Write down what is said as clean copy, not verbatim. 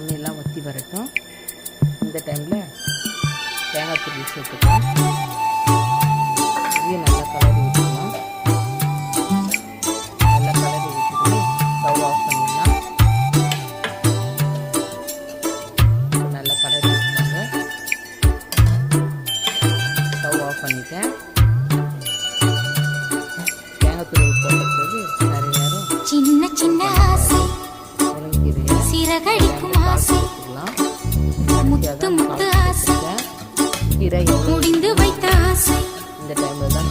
தண்ணியெல்லாம் வற்றி வரட்டும். இந்த டைமில் தேங்காய் துருவி சேர்த்துக்கலாம். இதையும் நல்லா கலரி விட்டுக்கலாம். நல்லா கலரி விட்டுட்டு ஸ்டவ் ஆஃப் பண்ணிடலாம். நல்லா கலரி விட்டுருவாங்க. ஸ்டவ் ஆஃப் பண்ணிட்டேன். தேங்காய் துருவி போடுறது நிறைய நேரம் சின்ன சின்ன ஆசை சிறகடிக்கும் ஆசை முத்து முத்து ஆசை கீரை முடிந்து வைத்த ஆசை இந்த டைமில் தான்